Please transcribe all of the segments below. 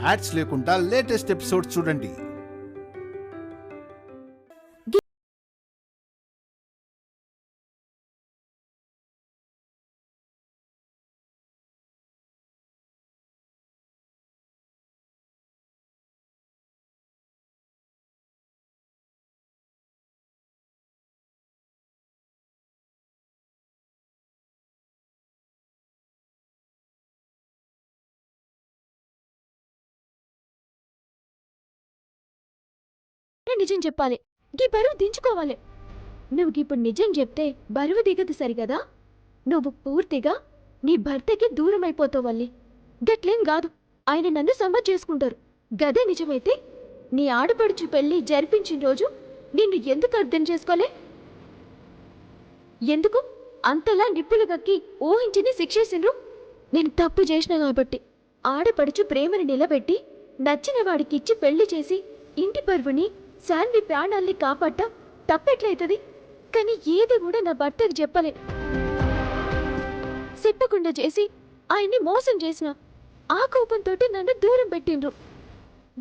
Ads లేకుండా latest episodes చూడండి. నిజం చెప్పాలి, గీ బరువు దించుకోవాలి. నువ్వు ఇప్పుడు నిజం చెప్తే బరువు దిగదు సరిగదా. నువ్వు పూర్తిగా నీ భర్తకి దూరం అయిపోతావు వల్లి. గట్లేం కాదు, ఆయన నన్ను సమ్మ చేసుకుంటారు. గదే నిజమైతే నీ ఆడపడుచు పెళ్లి జరిపించిన రోజు నిన్ను ఎందుకు అర్థం చేసుకోలే? ఎందుకు అంతలా నిప్పులు గక్కి ఊహించిని శిక్షేసిండ్రు? నేను తప్పు చేసిన కాబట్టి. ఆడపడుచు ప్రేమని నిలబెట్టి నచ్చిన వాడికిచ్చి పెళ్లి చేసి ఇంటి పరువుని శాన్వి ప్రాణాల్ని కాపాడ్డా తప్పెట్లయితది? కానీ ఏది కూడా నా భర్తకు చెప్పలే. చెప్పకుండా చేసి ఆయన్ని మోసం చేసిన ఆ కోపంతో నన్ను దూరం పెట్టిండ్రు.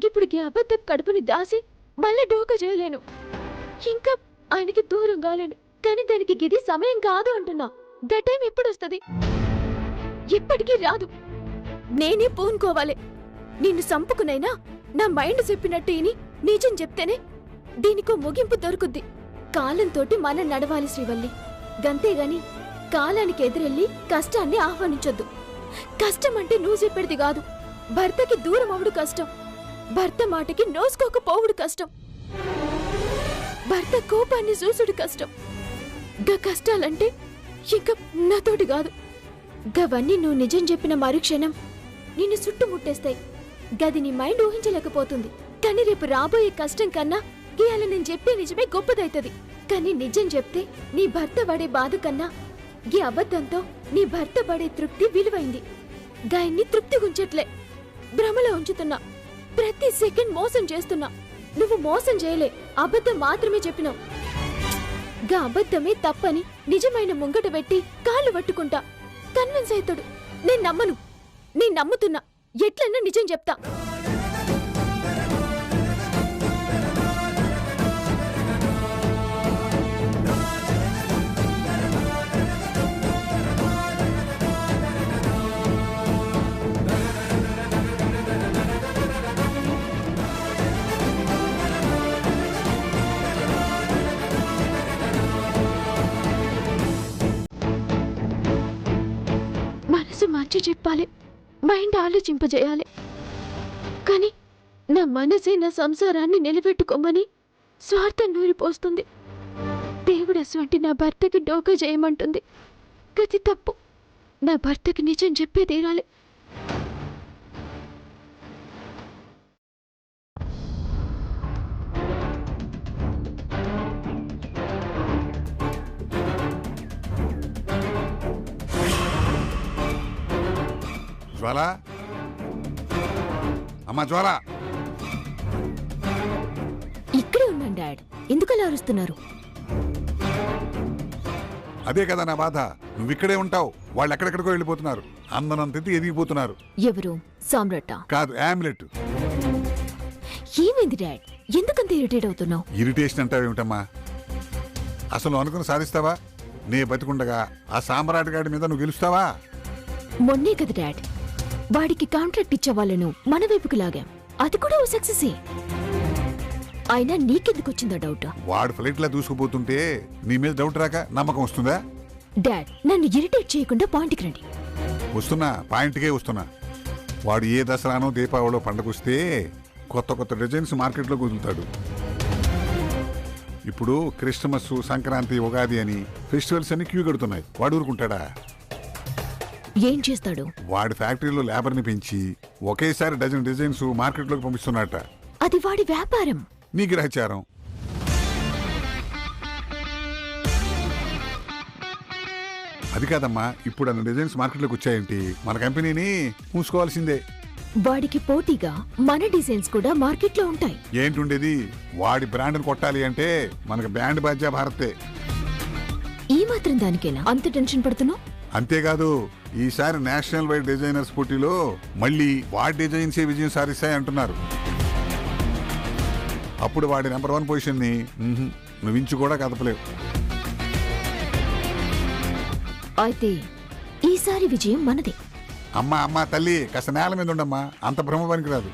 ఇప్పుడుకి అబద్ధం కడుపుని దాసి మళ్ళీ డోక చేయలేను. ఇంకా ఆయనకి దూరం కాలేను. కానీ దానికి గిది సమయం కాదు అంటున్నా. ద టైం ఎప్పుడు వస్తుంది? ఎప్పటికీ రాదు. నేనే పూనుకోవాలి. నిన్ను సంపుకునైనా నా మైండ్ చెప్పినట్టు ఇని నిజం చెప్తేనే దీనికో ముగింపు దొరుకుద్ది. కాలంతోటి మనం నడవాలి శ్రీవల్లి, గంతేగాని కాలానికి ఎదురెళ్ళి కష్టాన్ని ఆహ్వానించొద్దు. కష్టం అంటే నువ్వు చెప్పేది కాదు, భర్తకి దూరం అవుడు కష్టం. భర్త మాటకి నోసుకోకపోవుడు కష్టం. భర్త కోపాన్ని చూసుడు కష్టం. గా కష్టాలంటే ఇంకా నాతోటి కాదు. గవన్నీ నువ్వు నిజం చెప్పిన మరుక్షణం నిన్ను చుట్టుముట్టేస్తాయి. గది నీ మైండ్ ఊహించలేకపోతుంది. కానీ రేపు రాబోయే కష్టం కన్నా ఇవాళ నేను చెప్పే నిజమే గొప్పదైతది. కానీ నిజం చెప్తే నీ భర్త పడే బాధ కన్నా ఈ అబద్ధంతో నీ భర్త పడే తృప్తి విలువైంది. గాయన్ని తృప్తి ఉంచట్లే, భ్రమలో ఉంచుతున్నా. ప్రతి సెకండ్ మోసం చేస్తున్నా. నువ్వు మోసం చేయలే, అబద్ధం మాత్రమే చెప్పినావు. గా అబద్ధమే తప్పని నిజమైన ముంగట పెట్టి కాళ్ళు పట్టుకుంటా. కన్విన్స్ అవుతాడు. నేను నమ్మను. నేను నమ్ముతున్నా. ఎట్లన్నా నిజం చెప్తా. మనసు మార్చి చెప్పాలి, మైండ్ ఆలోచింపజేయాలి. కానీ నా మనసే నా సంసారాన్ని నిలబెట్టుకోమని స్వార్థం నూరిపోస్తుంది. దేవుడు అటువంటి నా భర్తకి డోకా చేయమంటుంది. గది తప్పు. నా భర్తకి నిజం చెప్పే తీరాలి. జ్వాల, అమ్మా జ్వాల. ఇక్కడే ఉన్నాను డాడ్. ఎందుకలా అరుస్తున్నారు? అదే కదా నా బాధ. నువ్వు ఇక్కడే ఉంటావు, వాళ్ళు ఎక్కడెక్కడికో వెళ్ళిపోతున్నారు. అందనంతెత్తి ఎదిగిపోతున్నారు. ఎవరు? సామ్రాట్ కాదు, ఆమ్లెట్. ఏమైంది డాడ్? ఎందుకంత ఇరిటేట్ అవుతున్నావు? ఇరిటేషన్ అంటావేమిటమ్మా? అసలు అనుకుని సాధిస్తావా? నే బతికుండగా ఆ సామ్రాట్ గాడి మీద నువ్వు గెలుస్తావా? మొన్నే కదా డాడ్ వాడికి కాంట్రాక్ట్ ఇచ్చే వాళ్ళను మన వైపుకి లాగాం. అది కూడా ఓ సక్సెసే. అయినా నీకెందుకు వచ్చిందా డౌట్? వాడు ఫ్లైట్ లా దూసుకుపోతుంటే నీ మీద డౌట్ రాక నమ్మకం వస్తుందా? డాడ్ నన్ను ఇరిటేట్ చేయకుండా పాయింట్కి రండి. వస్తున్నా, పాయింట్కే వస్తున్నా. వాడు ఏ దసరానో దీపావళో పండగొస్తే కొత్త కొత్త డిజైన్స్ మార్కెట్లో కుదులుతాడు. ఇప్పుడు క్రిస్మస్, సంక్రాంతి, ఉగాది అని ఫెస్టివల్స్ అన్ని క్యూ కడుతున్నాయి. వాడు ఊరుకుంటాడా? ఏం చేస్తాడు? వాడి ఫ్యాక్టరీలో లేబర్ని పెంచి ఒకేసారి డజన్ డిజైన్స్ మార్కెట్లోకి పంపిస్తున్నట్ట. అది వాడి వ్యాపారం. నీ గ్రహచారం. అది కాదమ్మా, ఇప్పుడు అన్న డిజైన్స్ మార్కెట్లోకి వచ్చాయంటే మన కంపెనీని మూసుకోవాల్సిందే. వాడికి పోటీగా మన డిజైన్స్ కూడా మార్కెట్లో ఉంటాయి. ఏంటుండేది? వాడి బ్రాండ్ని కొట్టాలి అంటే మనకు బ్యాండ్ బాధ్యా భారతే. ఈ మాత్రం దానికేనా అంత టెన్షన్ పడుతున్నావు? అంతేకాదు ఈసారి నేషనల్ వైడ్ డిజైనర్స్ పోటీలో మళ్ళీ వాడి డిజైన్సే విజయం సాధిస్తాయి అంటున్నారు. అప్పుడు వాడి నెంబర్ 1 పొజిషన్ని నువ్వు ఇంచు కూడా కదపలేవు. అయితే ఈసారి విజయం మనదే. అమ్మా తల్లి, కాస్త నేల మీద ఉండమ్మా, అంత భ్రమ పనికిరాదు.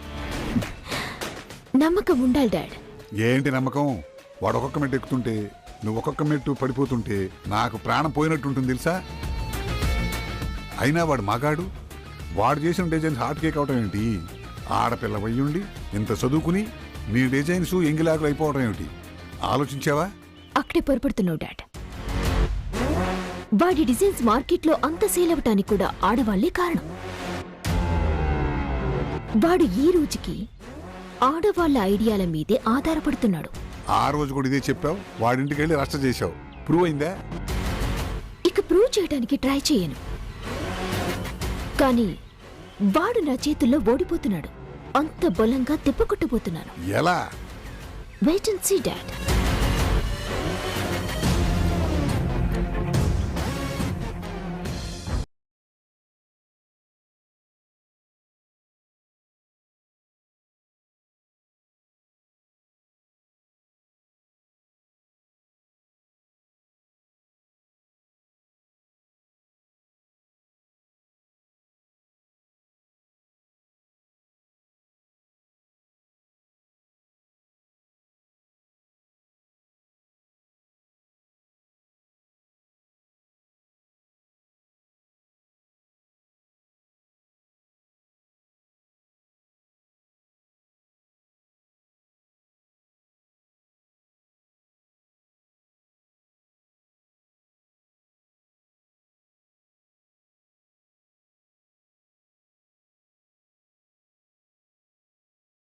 నమ్మకం ఉండాలి డాడ్. ఏంటి నమ్మకం? వాడు ఒక్కొక్క మెట్టు ఎక్కుతుంటే నువ్వు ఒక్కొక్క మెట్టు పడిపోతుంటే నాకు ప్రాణం పోయినట్టు ఉంటుంది తెలుసా. అయినా వాడు మగాడు, వాడు చేసిన డిజైన్స్ హార్ట్ కేక్ అవటం ఏంటి? ఆడపిల్ల వయ్యుండి ఇంత చదువుకుని నీ డిజైన్స్ ఎంగిలాకులు అయిపోవడం ఏమిటి? ఆలోచించావా? అక్కడే పొరపడుతున్నావు డాడ్. వాడి డిజైన్స్ మార్కెట్లో అంత సేల్ అవటానికి కూడా ఆడవాళ్లే కారణం. వాడు ఈ రోజుకి ఆడవాళ్ల ఐడియాల మీదే ఆధారపడుతున్నాడు. ఆ రోజు కూడా ఇదే చెప్పావు, వాడింటికి వెళ్ళి రచ్చ చేశావు. ప్రూవ్ అయిందా? ఇక ప్రూవ్ చేయడానికి ట్రై చేయను, కానీ వాడు నా చేతుల్లో ఓడిపోతున్నాడు. అంత బలంగా తిప్పకొట్టబోతున్నాను. ఎలా? Wait and see dad.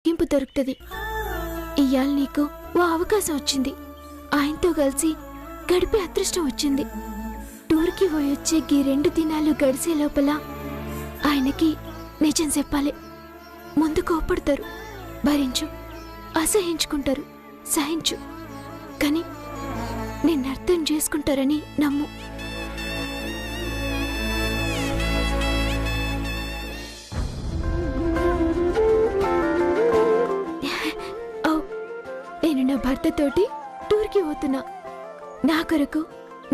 ఇంపు దొరుకుతుంది. ఇయ్యాల నీకు ఓ అవకాశం వచ్చింది. ఆయనతో కలిసి గడిపే అదృష్టం వచ్చింది. టూర్కి పోయొచ్చే ఈ 2 దినాలు గడిసే లోపల ఆయనకి నిజం చెప్పాలి. ముందు కోపడతారు, భరించు, అసహించుకుంటారు, సహించు, కానీ నిన్ను అర్థం చేసుకుంటారని నమ్ము. నేను నా భర్తతోటి టూర్కి పోతున్నా. నా కొరకు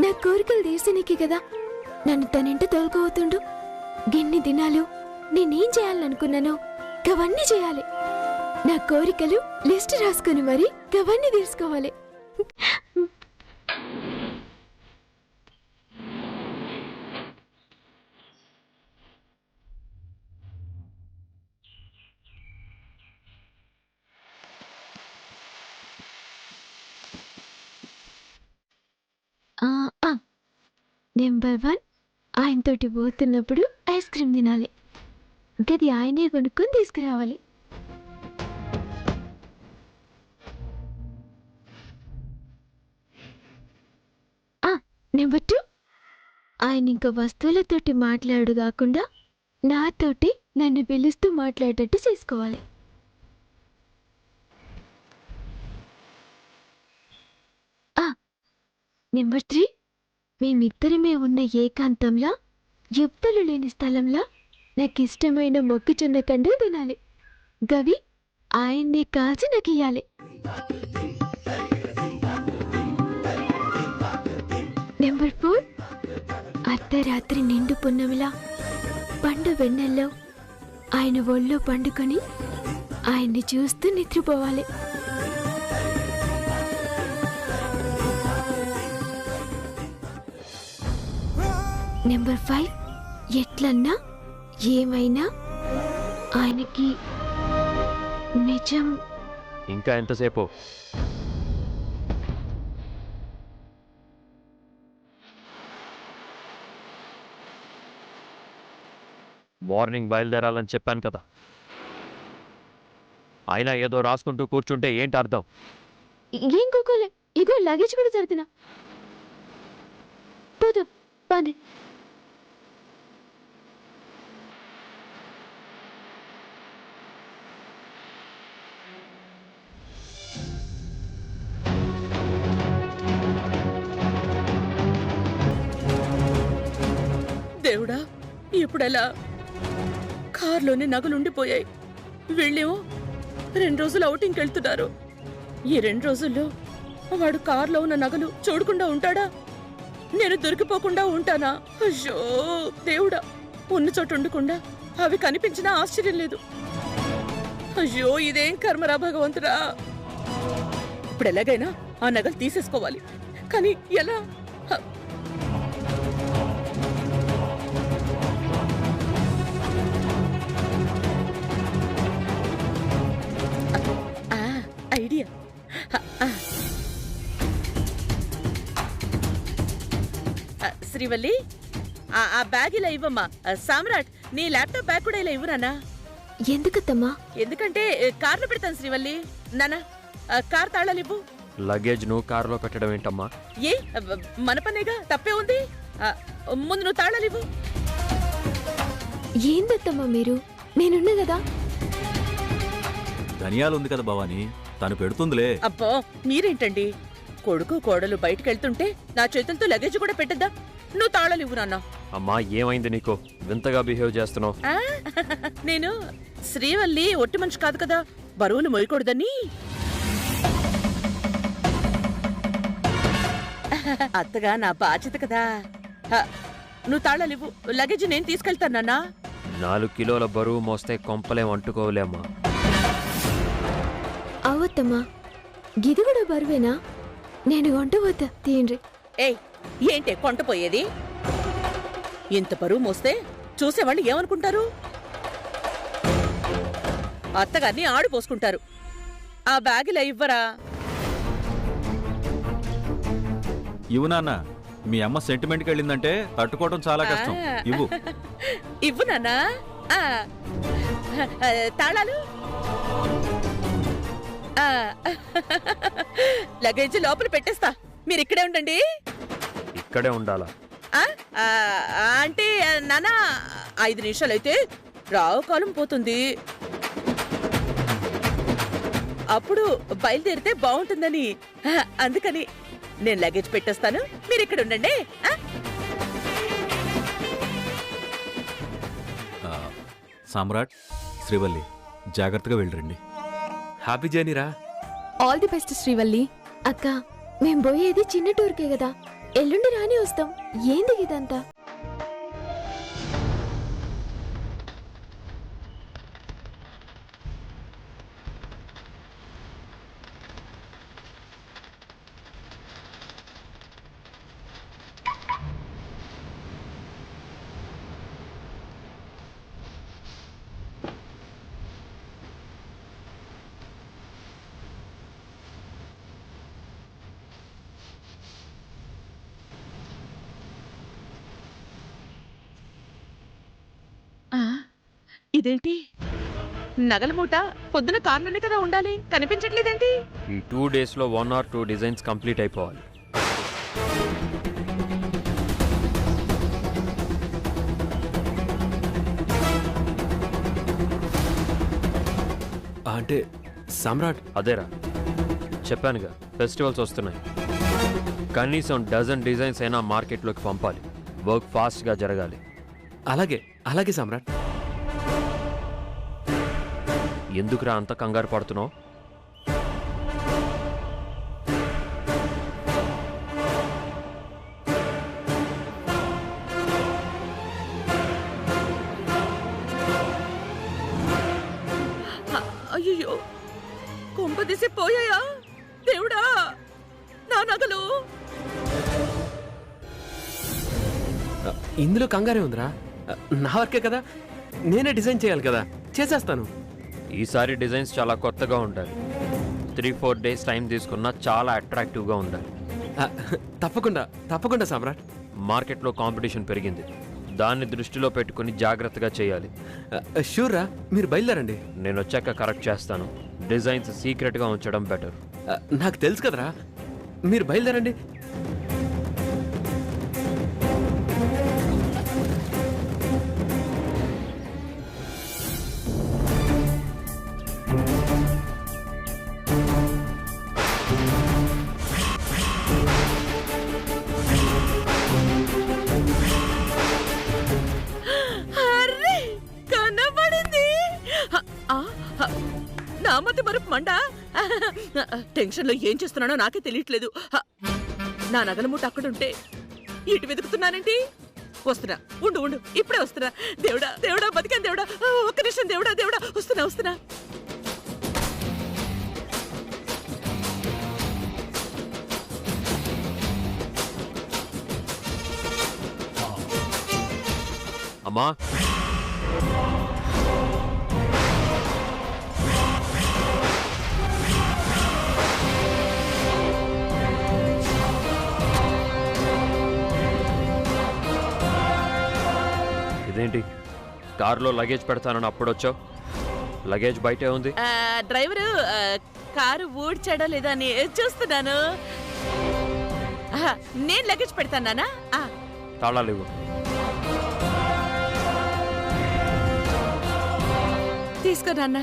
నా కోరికలు తీర్చనీకి కదా నన్ను తనింట తోలుకోవుతుండు. గిన్ని దినాలు నేనేం చేయాలనుకున్నానో గవన్నీ చేయాలి. నా కోరికలు లిస్ట్ రాసుకుని మరి గవన్నీ తీర్చుకోవాలి. నెంబర్ 1, ఆయనతోటి పోతున్నప్పుడు ఐస్ క్రీమ్ తినాలి. గది ఆయనే కొనుక్కొని తీసుకురావాలి. నెంబర్ 2, ఆయన ఇంకా వస్తువులతోటి మాట్లాడు కాకుండా నాతోటి నన్ను పిలుస్తూ మాట్లాడేటట్టు చేసుకోవాలి. నెంబర్ 3, మేమిద్దరమే ఉన్న ఏకాంతంలా, ఎవ్వరు లేని స్థలంలో నాకు ఇష్టమైన మొక్కజొన్న కండలు తినాలి. గవి ఆయన్నే కాల్చి నాకు ఇయ్యాలి. నెంబర్ 4, అర్ధరాత్రి నిండు పున్నమిలా పండు వెన్నెల్లో ఆయన ఒళ్ళో పండుకొని ఆయన్ని చూస్తూ నిద్రపోవాలి. నెంబర్ 5, ఎట్లన్నా ఏమైనా ఆయనకి నిజం. ఇంకా ఎంతసేపు? మార్నింగ్ బయలుదేరాలని చెప్పాను కదా. అయినా ఏదో రాసుకుంటూ కూర్చుంటే ఏంటి అర్థం? ఏం కోకోలే, ఇగో లగేజ్ కూడా సర్దినా. పోదు పని. దేవుడా, ఇప్పుడెలా? కార్లోనే నగలుండిపోయాయి. వీళ్ళేమో 2 రోజులు ఔటింగ్కి వెళ్తున్నారు. ఈ 2 రోజుల్లో వాడు కార్లో ఉన్న నగలు చూడకుండా ఉంటాడా? నేను దొరికిపోకుండా ఉంటానా? అయ్యో దేవుడా, ఉన్న చోటు ఉండకుండా అవి కనిపించినా ఆశ్చర్యం లేదు. అయ్యో ఇదేం కర్మరా భగవంతుడా. ఇప్పుడు ఎలాగైనా ఆ నగలు తీసేసుకోవాలి. కానీ ఎలా? ఐడియా. శ్రీవల్లి, ఆ బ్యాగ్ ఇలా ఇవ్వమ్మా. సామ్రాట్, నీ ల్యాప్టాప్ బ్యాగ్ కూడా ఇలా ఇవ్వరానా? ఎందుకత్తమ్మా? ఎందుకంటే కార్లో పెడతాను శ్రీవల్లి. నానా, కార్ తాళాలు ఇవ్వు. లగేజ్ నువ్వు కారులో పెట్టడం ఏంటమ్మా? ఏ మన పనేగా, తప్పే ఉంది. ముందు నువ్వు తాళాలు ఇవ్వు. ఏందత్తమ్మా మీరు? నేనున్నా కదా. ధనియాలు ఉంది కదా భవాని, తను పెడుతుందిలే. అబ్బో మీరేంటండి, కొడుకు కోడలు బయటకు వెళ్తుంటే నా చేతులతో లగేజ్ కూడా పెట్టద్దా? నువ్వు తాళాలు ఇవ్వు నాన్న. అమ్మా ఏమైంది నీకు? వింతగా బిహేవ్ చేస్తున్నావు. నేను శ్రీవల్లి ఒట్టి మనిషి కాదు కదా, బరువులు మోయకూడదని. అత్తగా నా బాధ్యత కదా. నువ్వు తాళాలు ఇవ్వు, లగేజ్ నేను తీసుకెళ్తాను నాన్న. 4 కిలోల బరువు మోస్తే కొంపలేం అంటుకోలేమ్మా. అవత్తమ్మా, గిది కూడా బరువేనా? నేను వంట వద్దా తీయండి. ఏయ్, ఏంటే కొంటపోయేది? ఇంత బరువు మోస్తే చూసేవాళ్ళు ఏమనుకుంటారు? అత్తగారిని ఆడిపోసుకుంటారు. ఆ బ్యాగులా ఇవ్వరా? ఇవ్వు నాన్న, మీ అమ్మ సెంటిమెంట్కి వెళ్ళిందంటే తట్టుకోవడం చాలా కష్టం. ఇవ్వు. ఇవ్వు నాన్నా. తాళాలు. లగేజ్ లోపల పెట్టేస్తా, మీరు ఇక్కడే ఉండండి. ఇక్కడే ఉండాలా? అంటే నానా 5 నిమిషాలైతే రావు కాలం పోతుంది. అప్పుడు బయలుదేరితే బాగుంటుందని, అందుకని నేను లగేజ్ పెట్టేస్తాను, మీరు ఇక్కడ ఉండండి. సామ్రాట్, శ్రీవల్లి, జాగ్రత్తగా వెళ్ళరండి. హ్యాపీ జర్నీరా. All the best Srivalli. అక్క, మేం పోయేది చిన్న టూర్కే కదా, ఎల్లుండి రాని వస్తాం. ఏంది ఇదంతా? ఇదేంటి నగల మూట? పొద్దున కార్లోనే కదా ఉండాలి, కనిపించట్లేదేంటి? ఈ 2 డేస్లో 1 or 2 డిజైన్స్ కంప్లీట్ అయిపోవాలి. అంటే సమ్రాట్, అదేరా చెప్పానుగా, ఫెస్టివల్స్ వస్తున్నాయి. కనీసం 12 డిజైన్స్ అయినా మార్కెట్లోకి పంపాలి. వర్క్ ఫాస్ట్గా జరగాలి. అలాగే అలాగే సమ్రాట్. ఎందుకురా అంత కంగారు పడుతున్నావు? అయ్యో, కొంపదీసి పోయాయా దేవుడా నా నగలు? ఇందులో కంగారే ఉందిరా. నా వర్కే కదా, నేనే డిజైన్ చేయాలి కదా, చేసేస్తాను. ఈసారి డిజైన్స్ చాలా కొత్తగా ఉండాలి. 3-4 డేస్ టైం తీసుకున్నా చాలా అట్రాక్టివ్గా ఉండాలి. తప్పకుండా తప్పకుండా సమ్రాట్. మార్కెట్లో కాంపిటీషన్ పెరిగింది, దాన్ని దృష్టిలో పెట్టుకుని జాగ్రత్తగా చేయాలి. షూర్ రా, మీరు బయలుదేరండి. నేను వచ్చాక కరెక్ట్ చేస్తాను. డిజైన్స్ సీక్రెట్గా ఉంచడం బెటర్. నాకు తెలుసు కదరా, మీరు బయలుదేరండి. నా మతి మరుపు మండా. టెన్షన్ లో ఏం చేస్తున్నానో నాకే తెలియట్లేదు. నా నగల మూట అక్కడుంటే ఇటు వెతుకుతున్నానంటే వస్తున్నా. ఉండు ఉండు, ఇప్పుడే వస్తున్నా. దేవుడా దేవుడా, బతికాను దేవుడా. ఒక్క నిమిషం దేవుడా దేవుడా, వస్తున్నా వస్తున్నా. అమ్మా, ఇదేంటి కారులో లగేజ్ పెడతానని అప్పుడు వచ్చావు? లగేజ్ బయటే ఉంది. డ్రైవరు కారు ఊడ్చాడో లేదా అని చూస్తున్నాను. నేను లగేజ్ పెడతానా? తాళాలు ఇవ్వు. తీసుకో నాన్న.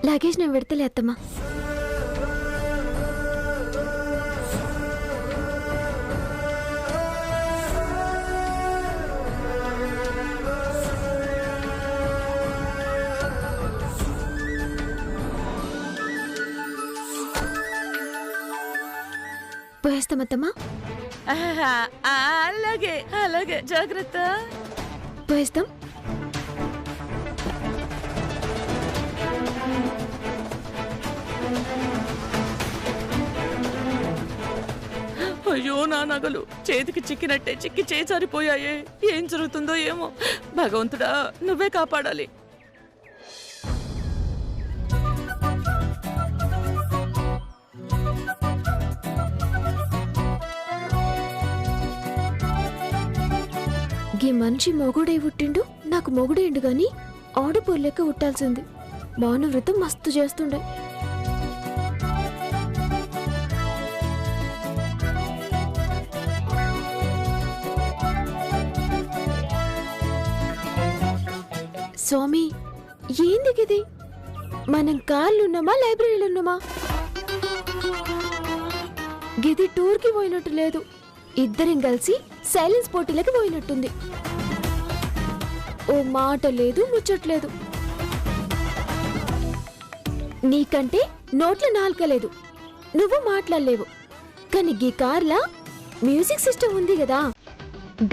లగేజ్ నేను పెడతలే అత్తమ్మా. పోయేస్తామత్తమ్మా. అలాగే అలాగే, జాగ్రత్త. పోయేస్తాం. అయ్యో, నా నగలు చేతికి చిక్కినట్టే చిక్కి చేయి జారిపోయాయే. ఏం జరుగుతుందో ఏమో. భగవంతుడా, నువ్వే కాపాడాలి. గీ మనిషి మొగుడై పుట్టిండు, నాకు మొగుడేండు గాని ఆడపూర్ లెక్క ఉట్టాల్సింది. మౌనవ్రతం మస్తు చేస్తుండే. స్వామి, ఏంది గిది? మనం కార్లున్నామా లైబ్రరీలో ఉన్నామా? గిది టూర్కి పోయినట్టు లేదు. ఇద్దరం కలిసి సైలెన్స్ పోటీలకు పోయినట్టుంది. ఓ మాట లేదు, ముచ్చట్లేదు. నీకంటే నోట్ల నాలుకలేదు, నువ్వు మాట్లాడలేవు. కానీ గీ కార్లా మ్యూజిక్ సిస్టమ్ ఉంది కదా,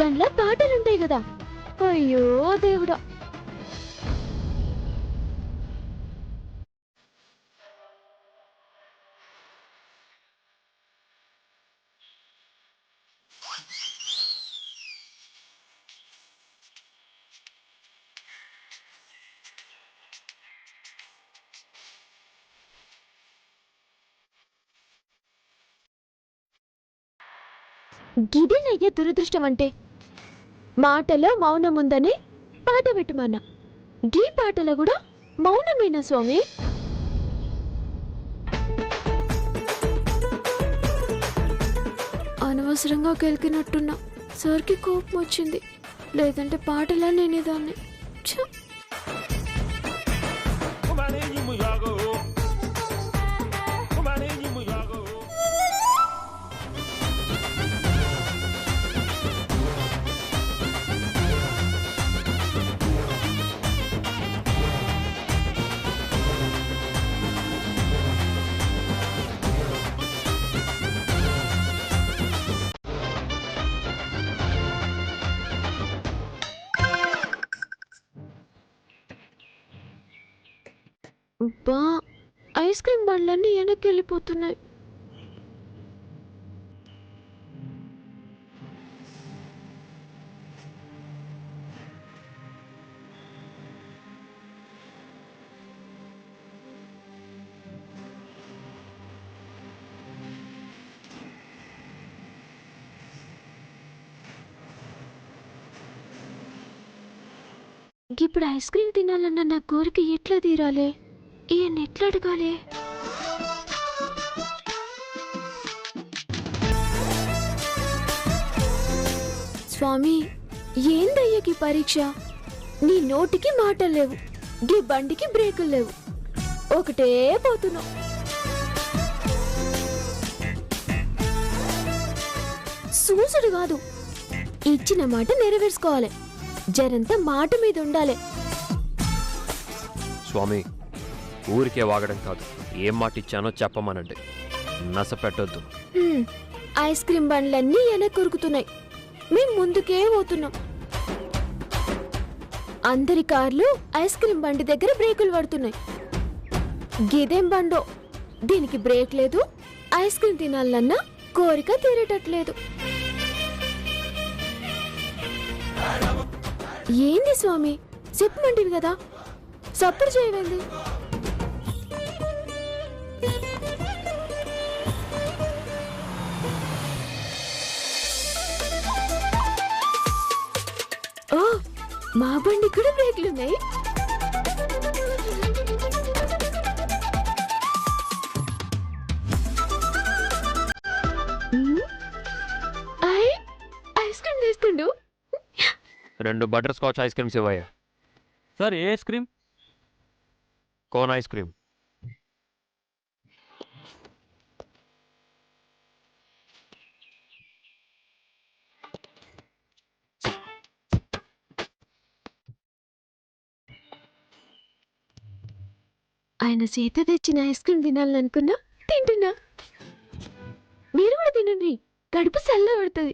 గన్లా పాటలుంటాయి కదా. అయ్యో దేవుడా. గిదేనయ్యే దురదృష్టం అంటే. మాటలో మౌనం ఉందని పాట పెట్టుమన్నా, గీ పాటలో కూడా మౌనమేనా స్వామి? అనవసరంగా గెలికినట్టున్నా. సార్కి కోపం వచ్చింది, లేదంటే పాటలా నేనేదాన్ని. బా, ఐస్ క్రీమ్ బండ్లన్నీ వెనక్కి వెళ్ళిపోతున్నాయి. ఇప్పుడు ఐస్ క్రీమ్ తినాలన్న నా కోరిక ఎట్లా తీరాలి? ఈయన ఎట్లా అడగాలి? స్వామి, ఏందయ్యా గీ పరీక్ష? నీ నోటికి మాటలు లేవు, గీ బండికి బ్రేకులు లేవు, ఒకటే పోతున్నావు. సూసుడు కాదు, ఇచ్చిన మాట నెరవేర్చుకోవాలి. జరంతా మాట మీద ఉండాలి. స్వామి, ఊరికే వాగడం కాదు, ఏం మాట ఇచ్చానో చెప్పమనండి. నస పెట్టొద్దు. ఐస్ క్రీమ్ బండ్లన్నీ వెనక్కి కొరుకుతున్నాయి, మేము ముందుకే పోతున్నాం. అందరి కార్లు ఐస్ క్రీమ్ బండి దగ్గర బ్రేకులు పడుతున్నాయి. గిదేం బండో, దీనికి బ్రేక్ లేదు, ఐస్ క్రీమ్ తినాలన్నా కోరిక తీరేటట్లేదు. ఏంది స్వామి, చెప్పమంటివి కదా, సప్పుడు చేయవేంది? ఓ, మా బండి కూడా బ్రేక్లున్నాయి. ఐస్ క్రీమ్ తీస్తుండు. 2 బటర్ స్కాచ్ ఐస్ క్రీమ్స్ ఇవ్వయ్యా. సార్ ఏ ice cream? Cone ice cream. ఆయన చేత తెచ్చిన ఐస్ క్రీమ్ తినాలనుకున్నా, తింటున్నా. మీరు కూడా తినండి, కడుపు చల్లబడుతుంది.